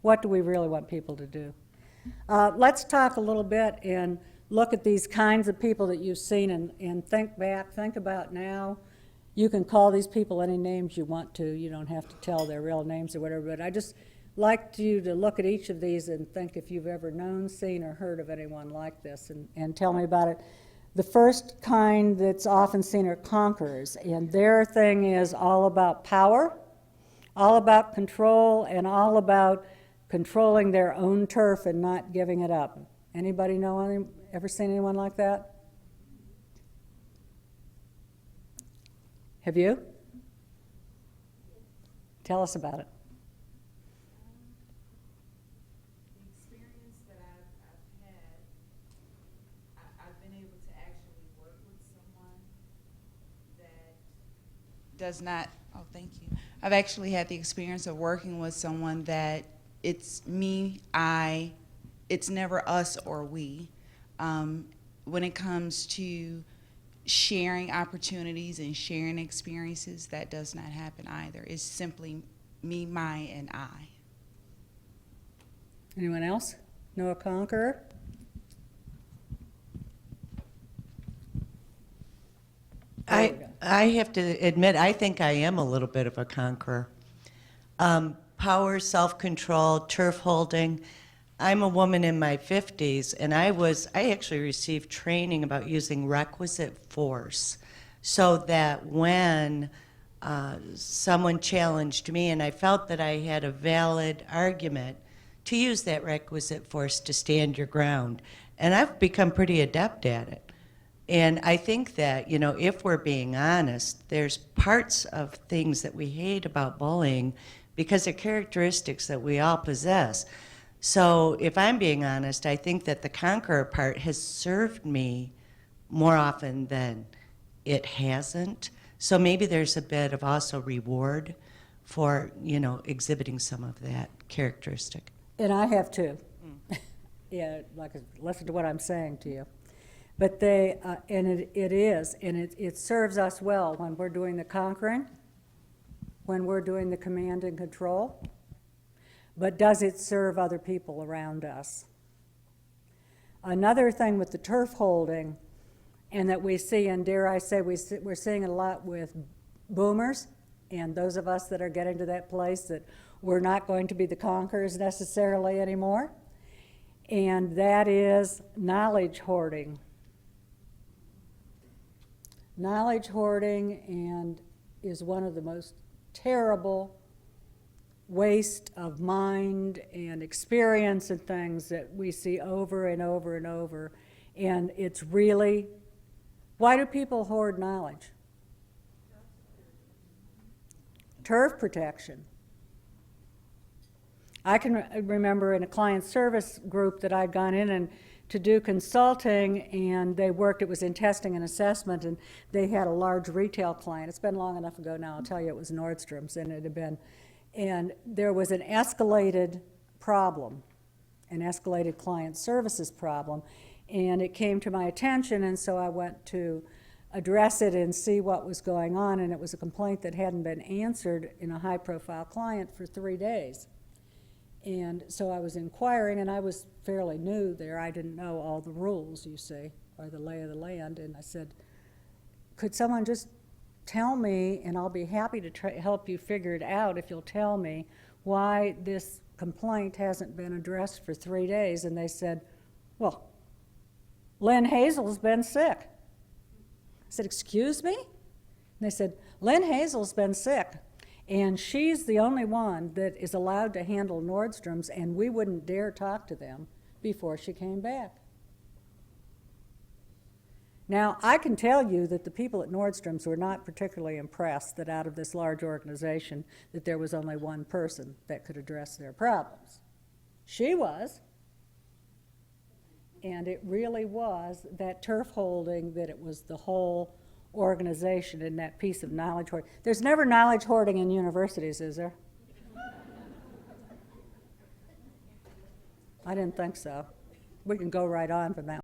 What do we really want people to do? Let's talk a little bit and look at these kinds of people that you've seen and think back, think about now. You can call these people any names you want to. You don't have to tell their real names or whatever, but I just like you to look at each of these and think if you've ever known, seen, or heard of anyone like this, and tell me about it. The first kind that's often seen are conquerors, and their thing is all about power, all about control, and all about controlling their own turf and not giving it up. Anybody know any, ever seen anyone like that? Have you? Tell us about it. The experience that I've had, I've been able to actually work with someone that does not, oh, thank you. I've actually had the experience of working with someone that it's me, it's never us or we. When it comes to sharing opportunities and sharing experiences, that does not happen either. It's simply me, my, and I. Anyone else know a conqueror? I have to admit, I think I am a little bit of a conqueror. Power, self-control, turf holding. I'm a woman in my 50s, and I actually received training about using requisite force so that when someone challenged me and I felt that I had a valid argument, to use that requisite force to stand your ground. And I've become pretty adept at it. And I think that, you know, if we're being honest, there's parts of things that we hate about bullying because they're characteristics that we all possess. So if I'm being honest, I think that the conqueror part has served me more often than it hasn't. So maybe there's a bit of also reward for, you know, exhibiting some of that characteristic. And I have too. Yeah, like, listen to what I'm saying to you. But they, and it serves us well when we're doing the conquering, when we're doing the command and control. But does it serve other people around us? Another thing with the turf holding, and that we see, and dare I say, we're seeing it a lot with boomers, and those of us that are getting to that place that we're not going to be the conquerors necessarily anymore, and that is knowledge hoarding. Knowledge hoarding and is one of the most terrible waste of mind and experience and things that we see over and over and over. And it's really, why do people hoard knowledge? Turf protection. I can remember in a client service group that I'd gone in and to do consulting, and they worked, it was in testing and assessment, and they had a large retail client. It's been long enough ago now, I'll tell you, it was Nordstrom's, and it had been, and there was an escalated problem, an escalated client services problem, and it came to my attention, and so I went to address it and see what was going on, and it was a complaint that hadn't been answered in a high-profile client for 3 days. And so I was inquiring, and I was fairly new there. I didn't know all the rules, you see, or the lay of the land. And I said, could someone just tell me, and I'll be happy to help you figure it out if you'll tell me why this complaint hasn't been addressed for 3 days. And they said, well, Lynn Hazel's been sick. I said, excuse me? And they said, Lynn Hazel's been sick. And she's the only one that is allowed to handle Nordstrom's, and we wouldn't dare talk to them before she came back. Now, I can tell you that the people at Nordstrom's were not particularly impressed that out of this large organization that there was only one person that could address their problems. She was. And it really was that turf holding, that it was the whole organization and that piece of knowledge hoarding. There's never knowledge hoarding in universities, is there? I didn't think so. We can go right on from that.